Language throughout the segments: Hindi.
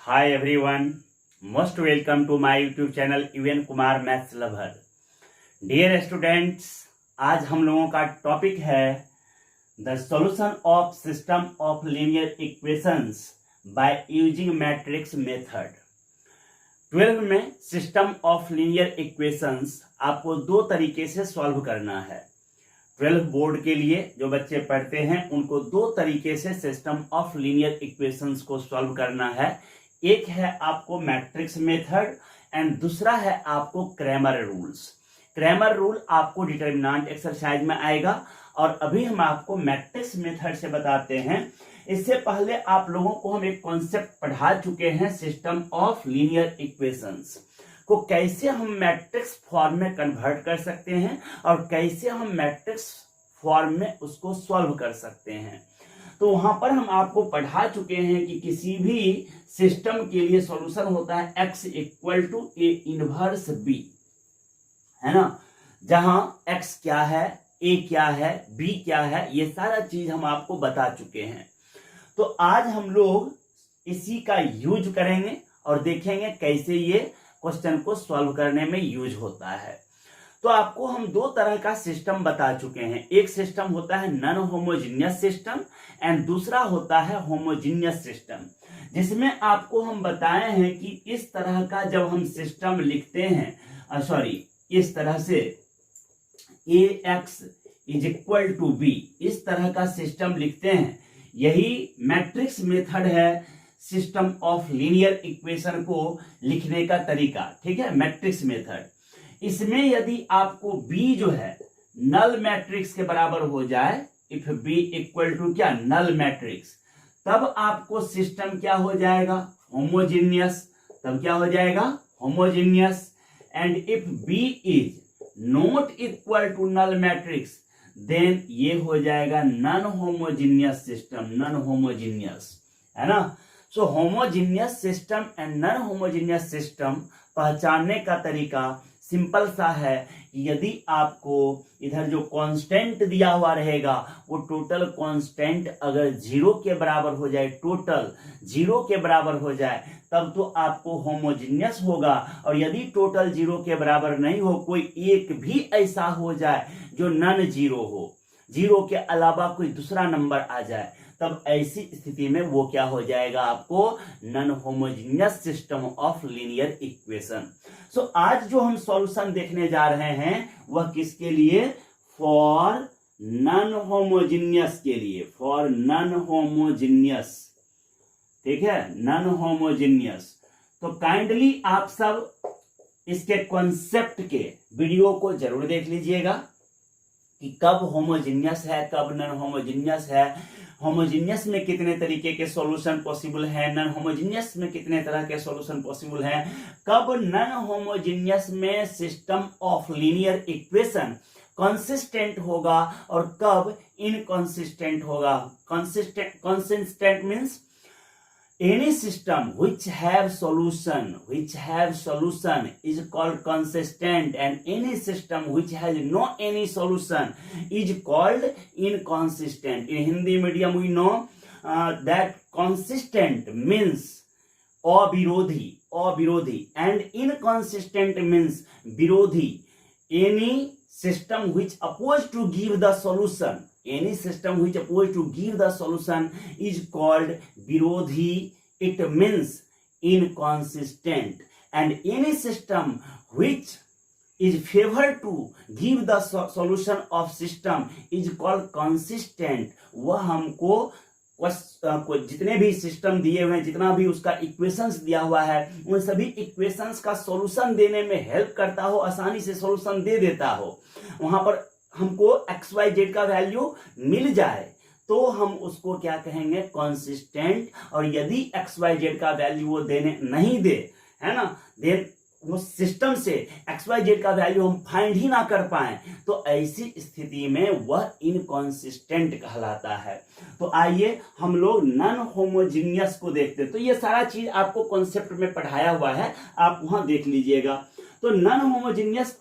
Hi everyone, most welcome to my YouTube channel UN Kumar maths lover. Dear students, आज हम लोगों का टॉपिक है the solution of system of linear equations by using matrix method. 12 में सिस्टम ऑफ लीनियर इक्वेशंस आपको दो तरीके से सॉल्व करना है। 12 बोर्ड के लिए जो बच्चे पढ़ते हैं उनको दो तरीके से सिस्टम ऑफ लीनियर इक्वेशंस को सॉल्व करना है। एक है आपको मैट्रिक्स मेथड एंड दूसरा है आपको क्रैमर रूल्स। क्रैमर रूल आपको डिटरमिनेंट एक्सरसाइज में आएगा और अभी हम आपको मैट्रिक्स मेथड से बताते हैं। इससे पहले आप लोगों को हम एक कॉन्सेप्ट पढ़ा चुके हैं, सिस्टम ऑफ लीनियर इक्वेशंस को कैसे हम मैट्रिक्स फॉर्म में कन्वर्ट कर सकते हैं और कैसे हम मैट्रिक्स फॉर्म में उसको सॉल्व कर सकते हैं। तो वहां पर हम आपको पढ़ा चुके हैं कि किसी भी सिस्टम के लिए सॉल्यूशन होता है x equal to A inverse b, है ना, जहां x क्या है, a क्या है, b क्या है, ये सारा चीज हम आपको बता चुके हैं। तो आज हम लोग इसी का यूज करेंगे और देखेंगे कैसे ये क्वेश्चन को सॉल्व करने में यूज होता है। तो आपको हम दो तरह का सिस्टम बता चुके हैं। एक सिस्टम होता है नॉन होमोजीनियस सिस्टम एंड दूसरा होता है होमोजीनियस सिस्टम, जिसमें आपको हम बताए हैं कि इस तरह का जब हम सिस्टम लिखते हैं, इस तरह से ax is equal to b, इस तरह का सिस्टम लिखते हैं। यही मैट्रिक्स मेथड है सिस्टम ऑफ लीनियर इक्वेशन को लिखने का तरीका, ठीक है, मैट्रिक्स मेथड। इसमें यदि आपको b जो है नल मैट्रिक्स के बराबर हो जाए, इफ b इक्वल टू क्या, नल मैट्रिक्स, तब आपको सिस्टम क्या हो जाएगा, होमोजीनियस। तब क्या हो जाएगा, homogeneous. And if b is not equal to null matrix, then ये हो जाएगा non homogeneous system, non homogeneous, है ना। So homogeneous system and non homogeneous system पहचानने का तरीका सिंपल सा है कि यदि आपको इधर जो कांस्टेंट दिया हुआ रहेगा वो टोटल कांस्टेंट अगर 0 के बराबर हो जाए, टोटल 0 के बराबर हो जाए, तब तो आपको होमोजीनियस होगा। और यदि टोटल 0 के बराबर नहीं हो, कोई एक भी ऐसा हो जाए जो नॉन 0 हो, 0 के अलावा कोई दूसरा नंबर आ जाए, तब ऐसी स्थिति में वो क्या हो जाएगा, आपको non homogeneous system of linear equation. So आज जो हम सॉल्यूशन देखने जा रहे हैं वह किसके लिए, फॉर नॉन होमोजीनियस के लिए, फॉर नॉन होमोजीनियस, ठीक है, नॉन होमोजीनियस। तो काइंडली आप सब इसके कॉन्सेप्ट के वीडियो को जरूर देख लीजिएगा कि कब होमोजीनियस है, कब नॉन होमोजीनियस है, होमोजीनियस में कितने तरीके के सॉल्यूशन पॉसिबल है, नॉन होमोजीनियस में कितने तरह के सॉल्यूशन पॉसिबल है, कब नॉन होमोजीनियस में system of linear equation consistent होगा और कब इनकंसिस्टेंट होगा। Consistent means any system which have solution is called consistent, and any system which has no any solution is called inconsistent. In Hindi medium we know that consistent means अविरोधी and inconsistent means विरोधी। Any system which opposed to give the solution, any system which opposed to give the solution is called virodhi, it means inconsistent, and any system which is favored to give the solution of system is called consistent। वह हमको जितने भी सिस्टम दिए हुए हैं, जितना भी उसका इक्वेशंस दिया हुआ है, उन सभी इक्वेशंस का सॉल्यूशन देने में हेल्प करता हो, आसानी से सॉल्यूशन दे देता हो। वहां पर हमको एक्स वाई जेड का वैल्यू मिल जाए तो हम उसको क्या कहेंगे, कंसिस्टेंट। और यदि एक्स वाई जेड का वैल्यू वो देने नहीं दे, है ना, देन वो सिस्टम से एक्स वाई जेड का वैल्यू हम फाइंड ही ना कर पाए, तो ऐसी स्थिति में वह इनकंसिस्टेंट कहलाता है। तो आइए हम लोग नॉन होमोजीनियस को देखते हैं। तो ये सारा चीज आपको कॉन्सेप्ट में पढ़ाया हुआ है, आप वहां देख लीजिएगा। तो नॉन होमोजीनियस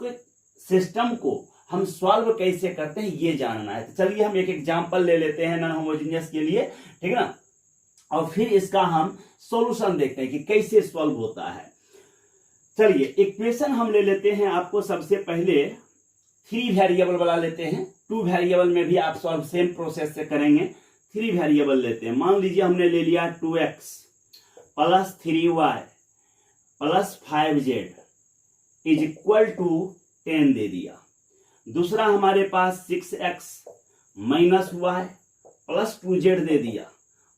सिस्टम को हम सॉल्व कैसे करते हैं ये जानना है। तो चलिए हम एक एग्जांपल ले लेते हैं नॉन होमोजीनियस के लिए, ठीक है ना। और फिर इसका हम सॉल्यूशन देखते हैं कि कैसे सॉल्व होता है। चलिए इक्वेशन हम ले लेते हैं। आपको सबसे पहले 3 वेरिएबल वाला लेते हैं। 2 वेरिएबल में भी आप सॉल्व सेम प्रोसेस से करेंगे। 3 वेरिएबल लेते हैं। मान लीजिए हमने ले लिया 2x plus 3y plus 5z is equal to 10 दे दिया। दूसरा हमारे पास 6x minus y plus 2z दे दिया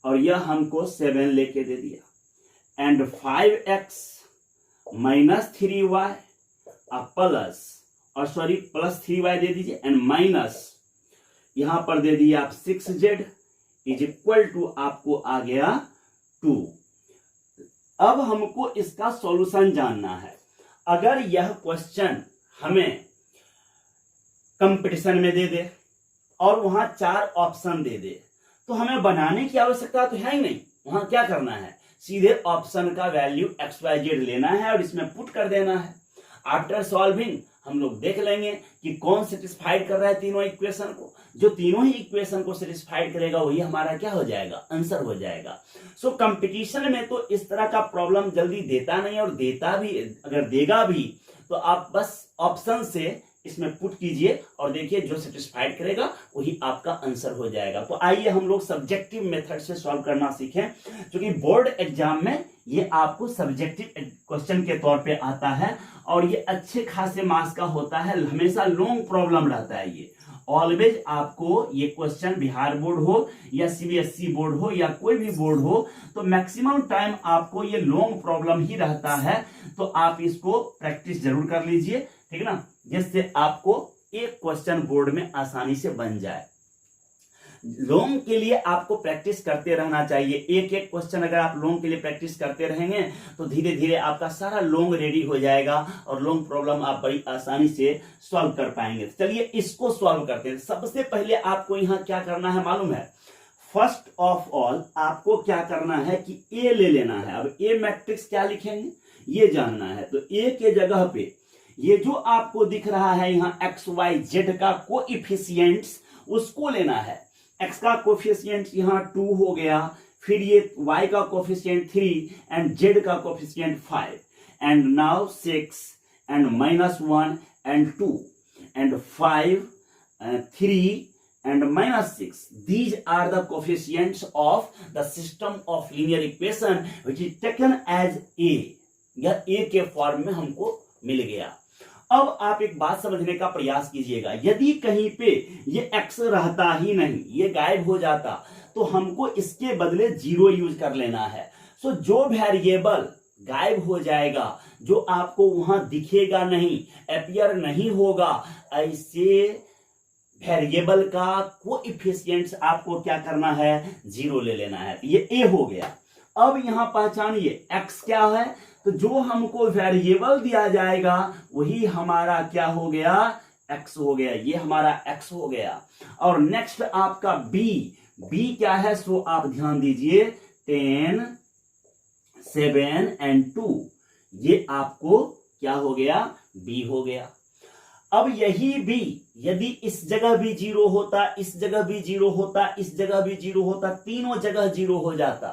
और यह हमको 7 लेके दे दिया। And 5x minus 3y plus plus 3y दे दीजिए एंड माइनस यहां पर दे दिए आप 6z इज इक्वल टू आपको आ गया 2। अब हमको इसका सॉल्यूशन जानना है। अगर यह क्वेश्चन हमें कंपटीशन में दे दे और वहां 4 ऑप्शन दे दे तो हमें बनाने की आवश्यकता तो है ही नहीं। वहां क्या करना है, सीधे ऑप्शन का वैल्यू XYZ लेना है और इसमें पुट कर देना है। आफ्टर सॉल्विंग हम लोग देख लेंगे कि कौन सेटिस्फाइड कर रहा है तीनों इक्वेशन को। जो तीनों ही इक्वेशन को सेटिस्फाइड करेगा वही हमारा क्या हो जाएगा, आंसर हो जाएगा। सो कंपटीशन में तो इस तरह का प्रॉब्लम जल्दी देता नहीं, और देता भी अगर देगा भी तो आप बस ऑप्शन से इसमें पुट कीजिए और देखिए जो सेटिस्फाइड करेगा वही आपका आंसर हो जाएगा। तो आइए हम लोग सब्जेक्टिव मेथड से सॉल्व करना सीखें, क्योंकि बोर्ड एग्जाम में ये आपको सब्जेक्टिव क्वेश्चन के तौर पे आता है और ये अच्छे खासे मार्क्स का होता है। हमेशा लॉन्ग प्रॉब्लम रहता है। ये ऑलवेज आपको ये क्वेश्चन बिहार बोर्ड हो या CBSE बोर्ड हो या कोई भी बोर्ड हो तो मैक्सिमम टाइम आपको ये लॉन्ग प्रॉब्लम ही रहता है। तो आप इसको प्रैक्टिस जरूर कर लीजिए, ठीक है ना, जिससे आपको एक क्वेश्चन बोर्ड में आसानी से बन जाए। लॉन्ग के लिए आपको प्रैक्टिस करते रहना चाहिए। एक एक क्वेश्चन अगर आप लॉन्ग के लिए प्रैक्टिस करते रहेंगे तो धीरे धीरे आपका सारा लॉन्ग रेडी हो जाएगा और लॉन्ग प्रॉब्लम आप बड़ी आसानी से सॉल्व कर पाएंगे। चलिए इसको सॉल्व करते हैं। सबसे पहले आपको यहाँ क्या करना है मालूम है। फर्स्ट ऑफ ऑल आपको क्या करना है कि ए ले लेना है। अब ए मैट्रिक्स क्या लिखेंगे ये जानना है। तो ए के जगह पे ये जो आपको दिख रहा है यहाँ XYZ का कोएफिशिएंट्स उसको लेना है। x का कोएफिशिएंट यहाँ 2 हो गया, फिर ये y का कोएफिशिएंट 3 एंड z का coefficient 5 and now 6 and -1 and 2 and 5 3 and -6. These are the coefficients of the system of linear equation which is taken as A. यह A के फॉर्म में हमको मिल गया। अब आप एक बात समझने का प्रयास कीजिएगा। यदि कहीं पे ये x रहता ही नहीं, ये गायब हो जाता, तो हमको इसके बदले 0 यूज कर लेना है। सो जो वेरिएबल गायब हो जाएगा, जो आपको वहां दिखेगा नहीं, अपीयर नहीं होगा, ऐसे वेरिएबल का कोएफिशिएंट्स आपको क्या करना है, 0 ले लेना है। ये A हो गया। अब यहां पहचानिए x क्या है, तो जो हमको वेरिएबल दिया जाएगा वही हमारा क्या हो गया, x हो गया। ये हमारा x हो गया। और नेक्स्ट आपका b क्या है, सो आप ध्यान दीजिए 10 7 एंड 2, ये आपको क्या हो गया, b हो गया। अब यही b यदि इस जगह भी 0 होता, इस जगह भी 0 होता, इस जगह भी 0 होता, तीनों जगह 0 हो जाता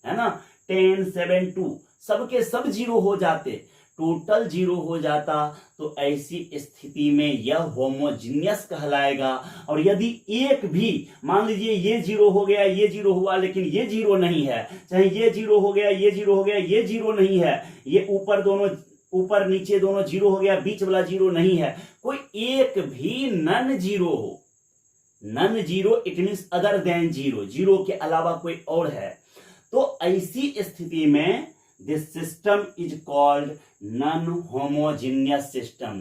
है ना। 10 7 2 सबके सब 0 हो जाते, टोटल 0 हो जाता, तो ऐसी स्थिति में यह होमोजीनियस कहलाएगा। और यदि एक भी मान लीजिए ये 0 हो गया, ये 0 हुआ, लेकिन ये 0 नहीं है, चाहे ये 0 हो गया, ये 0 हो गया, ये 0 नहीं है, ये ऊपर नीचे दोनों 0 हो गया, बीच वाला 0 नहीं है, कोई एक भी नन 0 हो, non 0 it means other than 0 के अलावा कोई और है, तो ऐसी स्थिति में this system is called non homogeneous system,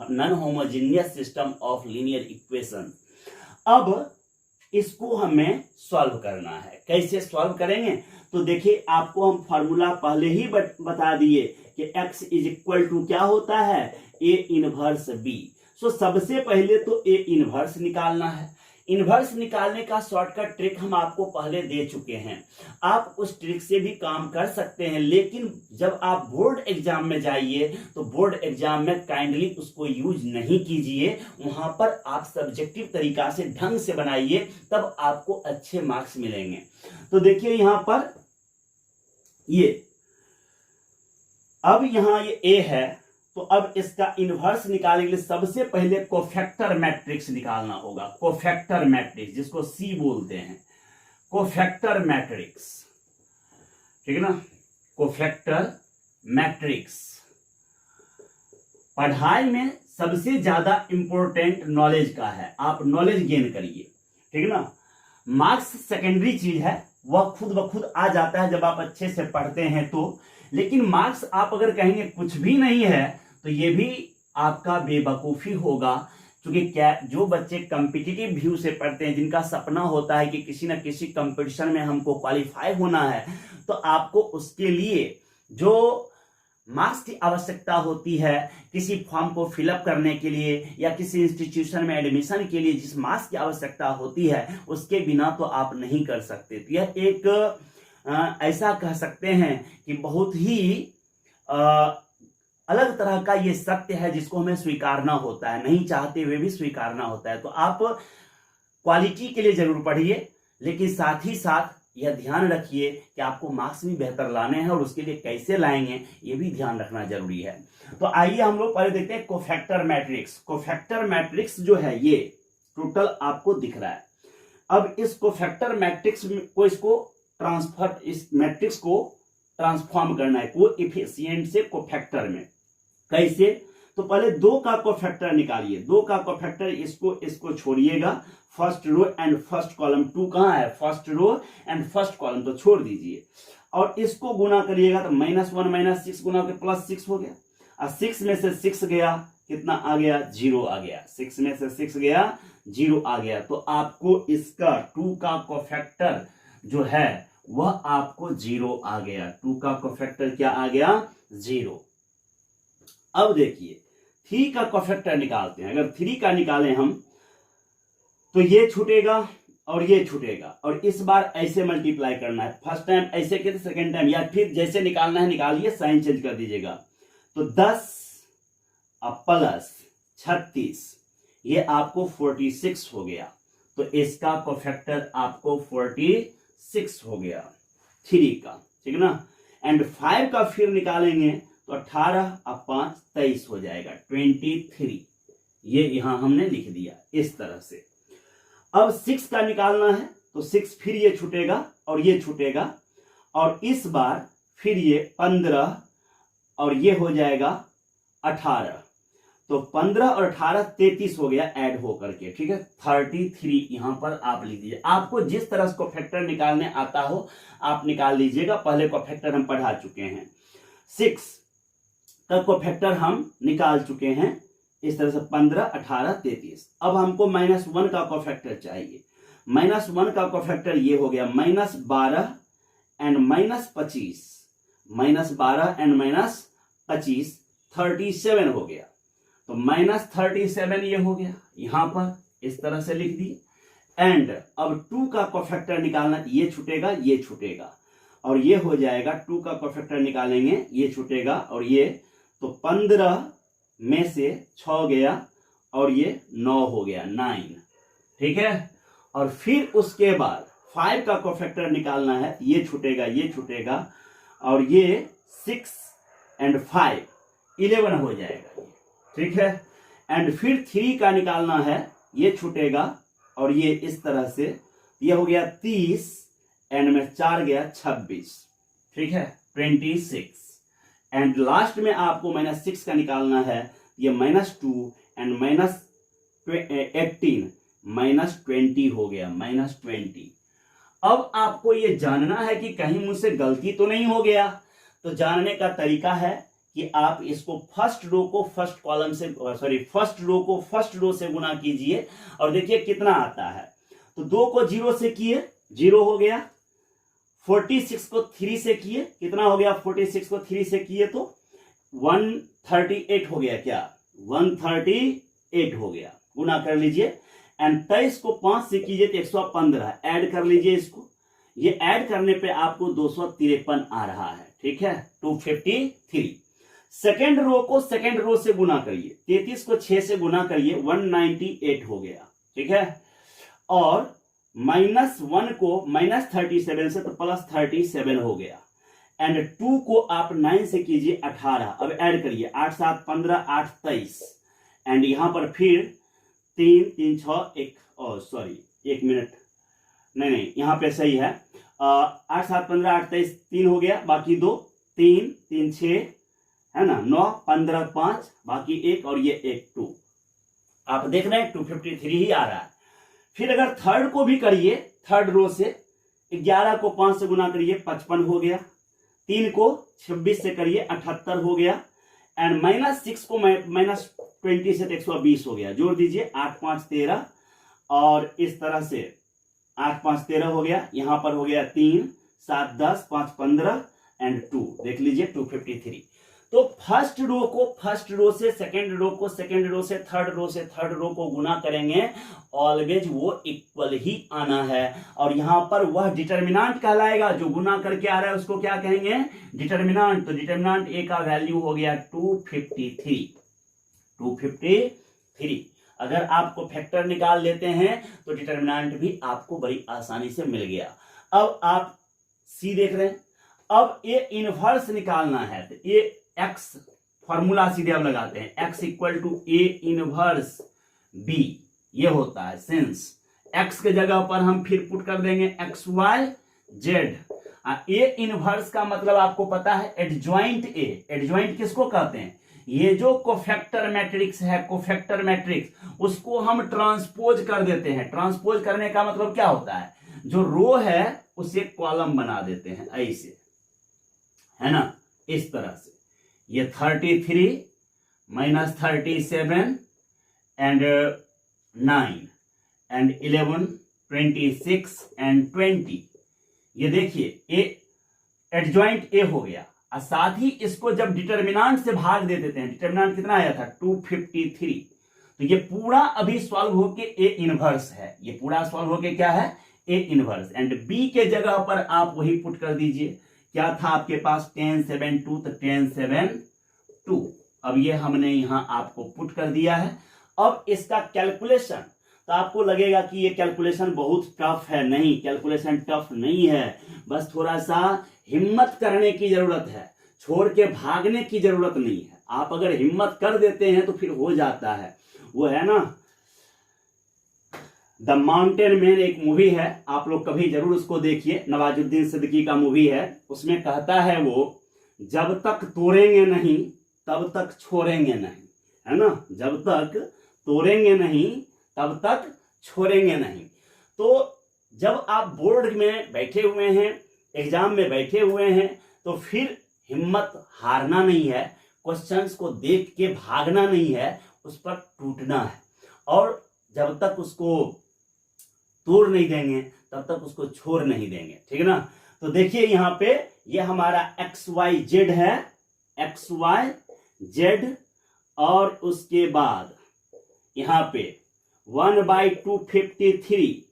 non homogeneous system of linear equation. अब इसको हमें सॉल्व करना है। कैसे सॉल्व करेंगे, तो देखिए आपको हम फॉर्मूला पहले ही बता दिए कि x इज इक्वल टू क्या होता है, A इनवर्स B। सो सबसे पहले तो A इनवर्स निकालना है। इनवर्स निकालने का शॉर्टकट ट्रिक हम आपको पहले दे चुके हैं, आप उस ट्रिक से भी काम कर सकते हैं, लेकिन जब आप बोर्ड एग्जाम में जाइए तो बोर्ड एग्जाम में काइंडली उसको यूज नहीं कीजिए, वहां पर आप सब्जेक्टिव तरीका से ढंग से बनाइए, तब आपको अच्छे मार्क्स मिलेंगे। तो देखिए यहां पर ये अब यहां ये ए है, तो अब इसका इनवर्स निकालने के लिए सबसे पहले कोफैक्टर मैट्रिक्स निकालना होगा। कोफैक्टर मैट्रिक्स जिसको सी बोलते हैं, कोफैक्टर मैट्रिक्स, ठीक है ना। कोफैक्टर मैट्रिक्स पढ़ाई में सबसे ज्यादा इंपॉर्टेंट नॉलेज का है, आप नॉलेज गेन करिए, ठीक है ना। मार्क्स सेकेंडरी चीज है, वह खुद ब खुद आ जाता है जब आप अच्छे से पढ़ते हैं तो, लेकिन मार्क्स आप अगर कहेंगे कुछ भी नहीं है तो ये भी आपका बेवकूफी होगा, क्योंकि क्या जो बच्चे कॉम्पिटिटिव व्यू से पढ़ते हैं, जिनका सपना होता है कि किसी न किसी कंपटीशन में हमको क्वालिफाई होना है, तो आपको उसके लिए जो मार्क्स की आवश्यकता होती है, किसी फॉर्म को फिलअप करने के लिए या किसी इंस्टीट्यूशन में एडमिशन के लिए जिस मार्क्स की आवश्यकता होती है, उसके बिना तो आप नहीं कर सकते। तो यह एक ऐसा कह सकते हैं कि बहुत ही अलग तरह का ये सत्य है जिसको हमें स्वीकारना होता है, नहीं चाहते हुए भी स्वीकारना होता है। तो आप क्वालिटी के लिए जरूर पढ़िए, लेकिन साथ ही साथ यह ध्यान रखिए कि आपको मार्क्स भी बेहतर लाने हैं, और उसके लिए कैसे लाएंगे ये भी ध्यान रखना जरूरी है। तो आइए हम लोग पहले देखते हैं कोफैक्टर मैट्रिक्स। कोफैक्टर मैट्रिक्स जो है ये टोटल आपको दिख रहा है। अब इस कोफैक्टर मैट्रिक्स को इस मैट्रिक्स को ट्रांसफॉर्म करना है कोएफिशिएंट से कोफैक्टर में। कैसे? तो पहले 2 का कोफैक्टर निकालिए। 2 का कोफैक्टर इसको छोड़िएगा, first row and first column. 2 कहां है? First row and first column, तो छोड़ दीजिए और इसको गुना करिएगा तो -1 -6 गुना के +6 हो गया। और 6 में से 6 गया, कितना आ गया? 0 आ गया। 6 में से 6 गया, 0 आ गया। तो आपको इसका 2 का कोफैक्टर जो है वह आपको 0 आ गया। 2 का कोफैक्टर क्या आ गया? 0। अब देखिए 3 का कोफैक्टर निकालते हैं। अगर 3 का निकालें हम तो ये छूटेगा और ये छूटेगा, और इस बार ऐसे मल्टीप्लाई करना है। फर्स्ट टाइम ऐसे किया, सेकेंड टाइम या फिर जैसे निकालना है निकालिए, साइन चेंज कर दीजिएगा। तो 10 प्लस 36 ये आपको 46 हो गया। तो इसका कोफैक्टर आपको 46 हो गया 3 का, ठीक है ना। एंड 5 का फिर निकालेंगे तो 18 और 5 23 हो जाएगा, 23। ये यहां हमने लिख दिया इस तरह से। अब 6 का निकालना है तो 6 फिर ये छूटेगा और ये छूटेगा, और इस बार फिर ये 15 और ये हो जाएगा 18। तो 15 और 18 33 हो गया ऐड होकर के, ठीक है। 33 यहां पर आप लिख दीजिए। आपको जिस तरह से कोफैक्टर निकालने आता हो आप निकाल लीजिएगा। पहले कोफैक्टर हम पढ़ा चुके हैं। 6 का कोफैक्टर हम निकाल चुके हैं इस तरह से, 15 18 33। अब हमको -1 का कोफैक्टर चाहिए। -1 का कोफैक्टर ये हो गया -12 एंड -25, -12 एंड -25 37 हो गया। तो -37 ये हो गया, यहां पर इस तरह से लिख दिए। एंड अब 2 का कोफैक्टर निकालना, ये छूटेगा ये छूटेगा और ये हो जाएगा। 2 का कोफैक्टर निकालेंगे, ये छूटेगा और ये, तो 15 में से 6 गया और ये 9 हो गया, 9, ठीक है। और फिर उसके बाद 5 का कोफैक्टर निकालना है, ये छूटेगा ये छूटेगा और ये 6 एंड 5 11 हो जाएगा, ठीक है। एंड फिर 3 का निकालना है, ये छूटेगा और ये इस तरह से, ये हो गया 30 एंड में 4 गया 26, ठीक है, 26। एंड लास्ट में आपको -6 का निकालना है, ये -2 एंड -18 -20 हो गया, -20। अब आपको ये जानना है कि कहीं मुझसे गलती तो नहीं हो गया। तो जानने का तरीका है कि आप इसको फर्स्ट रो को फर्स्ट कॉलम से, फर्स्ट रो को फर्स्ट रो से गुना कीजिए और देखिए कितना आता है। तो 2 को 0 से किए, 0 हो गया। 46 को 3 से किए, कितना हो गया? 46 को 3 से किए तो 138 हो गया। क्या? 138 हो गया। गुना कर लीजिए। एंड 23 को 5 से कीजिए तो 115, ऐड कर लीजिए इसको, ये ऐड करने पे आपको 253 आ रहा है, ठीक है, 253। सेकेंड रो को सेकेंड रो से गुना करिए, 33 को 6 से गुना करिए, 198 हो गया, ठीक है, और -1 को -37 से तो +37 हो गया, एंड 2 को आप 9 से कीजिए 18, अब ऐड करिए, 8 7 15 8 23, एंड यहां पर फिर 3 3 6 1 सॉरी 1 मिनट, नहीं यहां पे सही है, 8 7 15 8 23 3 हो गया, बाकी 2 3 3 6 है ना, 9 15 5, बाकी 1 और ये 1 2, आप देख रहे हैं 253 ही आ रहा है। फिर अगर थर्ड को भी करिए, थर्ड रो से 11 को 5 से गुना करिए, 55 हो गया, 3 को 26 से करिए, 78 हो गया, एंड -6 को -20 से 120 हो गया, जोड़ दीजिए, 8 5 13, और इस तरह से 8 5 13 हो गया, यहां पर हो गया 3 7 10 5 15 एंड 2, देख लीजिए 253। तो फर्स्ट रो को फर्स्ट रो से, सेकेंड रो को सेकेंड रो से, थर्ड रो से थर्ड रो को गुना करेंगे, ऑलवेज वो इक्वल ही आना है, और यहां पर वह डिटर्मिनांट कहलाएगा, जो गुना करके आ रहा है उसको क्या कहेंगे, डिटर्मिनांट। तो डिटर्मिनांट ए का वैल्यू हो गया 253। अगर आपको फैक्टर निकाल लेते हैं तो डिटर्मिनांट भी आपको बड़ी आसानी से मिल गया। अब आप सी देख रहे हैं, अब ये इनवर्स निकालना है, तो ये एक्स फॉर्मूला सीधे हम लगाते हैं, x equal to A inverse B, ये होता है, सिंस एक्स के जगह पर हम फिर पुट कर देंगे x y z. A inverse का मतलब आपको पता है एडजॉइंट ए, एडजॉइंट किसको कहते हैं, ये जो कोफैक्टर मैट्रिक्स है, कोफैक्टर मैट्रिक्स, उसको हम ट्रांसपोज कर देते हैं। ट्रांसपोज करने का मतलब क्या होता है, जो रो है उसे कॉलम बना देते हैं, ऐसे, है ना, इस तरह से, ये 33 -37 एंड 9 एंड 11 26 एंड 20, ये देखिए ए एडजॉइंट ए हो गया, और साथ ही इसको जब डिटर्मिनांट से भाग दे देते हैं, डिटर्मिनांट कितना आया था 253, तो ये पूरा अभी सॉल्व होके ए इनवर्स है, ये पूरा सॉल्व होके क्या है, ए इनवर्स, एंड बी के जगह पर आप वही पुट कर दीजिए, क्या था आपके पास 10 7 2, तो 10 7 2, अब ये हमने यहां आपको पुट कर दिया है। अब इसका कैलकुलेशन, तो आपको लगेगा कि ये कैलकुलेशन बहुत टफ है, नहीं, कैलकुलेशन टफ नहीं है, बस थोड़ा सा हिम्मत करने की जरूरत है, छोड़ के भागने की जरूरत नहीं है। आप अगर हिम्मत कर देते हैं तो फिर हो जाता है। वो है ना द माउंटेन मैन, एक मूवी है, आप लोग कभी जरूर उसको देखिए, नवाजुद्दीन सिद्दीकी का मूवी है। उसमें कहता है वो, जब तक तोड़ेंगे नहीं तब तक छोड़ेंगे नहीं, है ना, जब तक तोड़ेंगे नहीं तब तक छोड़ेंगे नहीं। तो जब आप बोर्ड में बैठे हुए हैं, एग्जाम में बैठे हुए हैं, तो फिर हिम्मत हारना नहीं है, क्वेश्चंस को देख के भागना नहीं है, उस पर टूटना है, और जब तक उसको तोड़ नहीं देंगे तब तक उसको छोड़ नहीं देंगे, ठीक है ना। तो देखिए यहां पे ये हमारा एक्स वाई जेड है, एक्स वाई जेड, और उसके बाद यहां पे 1/253,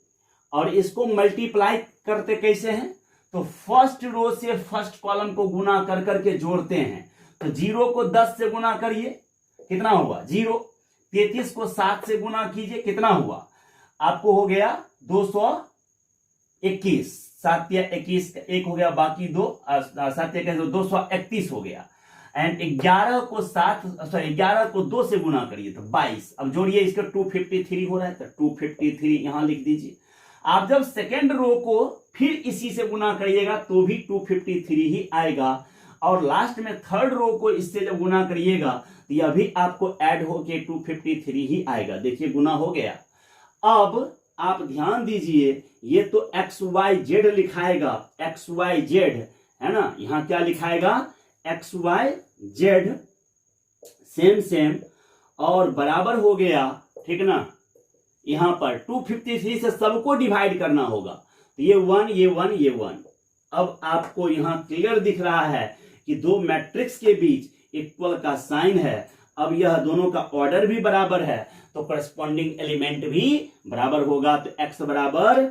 और इसको मल्टीप्लाई करते कैसे हैं, तो फर्स्ट रो से फर्स्ट कॉलम को गुना कर करके जोड़ते हैं। तो 0 को 10 से गुना करिए, कितना हुआ 0, 33 को 7 से गुना कीजिए, कितना हुआ, आपको हो गया 221, 7 या 21 एक हो गया, बाकी 2 7 या 231 हो गया, एंड 11 को 2 से गुना करिए तो 22, अब जोड़िए, इसका 253 हो रहा है, तो 253 यहां लिख दीजिए। आप जब सेकेंड रो को फिर इसी से गुना करिएगा तो भी 253 ही आएगा, और लास्ट में थर्ड रो को इससे जब गुना करिएगा तो यह भी आपको ऐड होके 253 ही आएगा। देखिए गुना हो गया। अब आप ध्यान दीजिए, ये तो एक्स वाई जेड लिखाएगा, एक्स वाई जेड, है ना, यहां क्या लिखाएगा, एक्स वाई जेड, सेम, और बराबर हो गया, ठीक ना, यहां पर 253 से सबको डिवाइड करना होगा, तो ये 1 ये 1 ये 1। अब आपको यहां क्लियर दिख रहा है कि दो मैट्रिक्स के बीच इक्वल का साइन है, अब यह दोनों का ऑर्डर भी बराबर है तो करस्पॉन्डिंग एलिमेंट भी बराबर होगा। तो x बराबर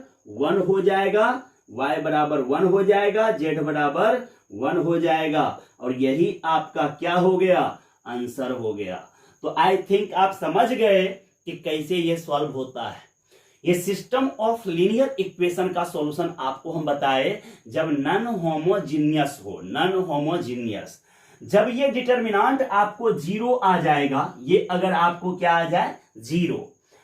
1 हो जाएगा, y बराबर 1 हो जाएगा, z बराबर 1 हो जाएगा, और यही आपका क्या हो गया, आंसर हो गया। तो आई थिंक आप समझ गए कि कैसे ये सॉल्व होता है। ये सिस्टम ऑफ लीनियर इक्वेशन का सॉल्यूशन आपको हम बताए जब नॉन होमोजीनियस हो, नॉन होमोजीनियस, जब ये डिटर्मिनेंट आपको 0 आ जाएगा, ये अगर आपको क्या आ जाए 0,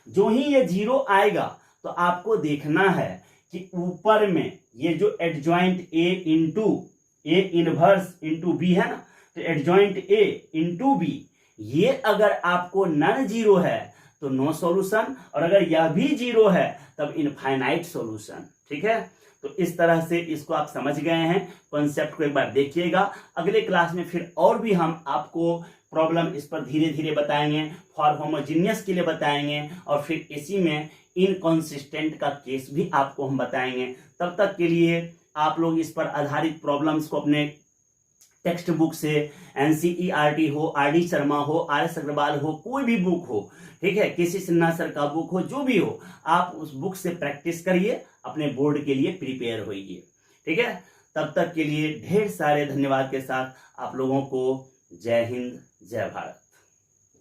जो ही ये 0 आएगा तो आपको देखना है कि ऊपर में ये जो adjoint A into A inverse into B है ना, तो एडजॉइंट ए इंटू बी, ये अगर आपको नॉन 0 है तो नो सॉल्यूशन, और अगर यह भी 0 है तब इनफाइनाइट सॉल्यूशन। ठीक है, तो इस तरह से इसको आप समझ गए हैं। कॉन्सेप्ट को एक बार देखिएगा। अगले क्लास में फिर और भी हम आपको प्रॉब्लम इस पर धीरे धीरे बताएंगे, फॉर होमोजीनियस के लिए बताएंगे, और फिर इसी में इनकॉन्सिस्टेंट का केस भी आपको हम बताएंगे। तब तक के लिए आप लोग इस पर आधारित प्रॉब्लम्स को अपने टेक्स्ट बुक से, एनसीईआरटी हो, आरडी शर्मा हो, आर एस अग्रवाल हो, कोई भी बुक हो, ठीक है, किसी सिन्हा सर का बुक हो, जो भी हो, आप उस बुक से प्रैक्टिस करिए, अपने बोर्ड के लिए प्रिपेयर होइए। ठीक है, तब तक के लिए ढेर सारे धन्यवाद के साथ आप लोगों को जय हिंद, जय भारत।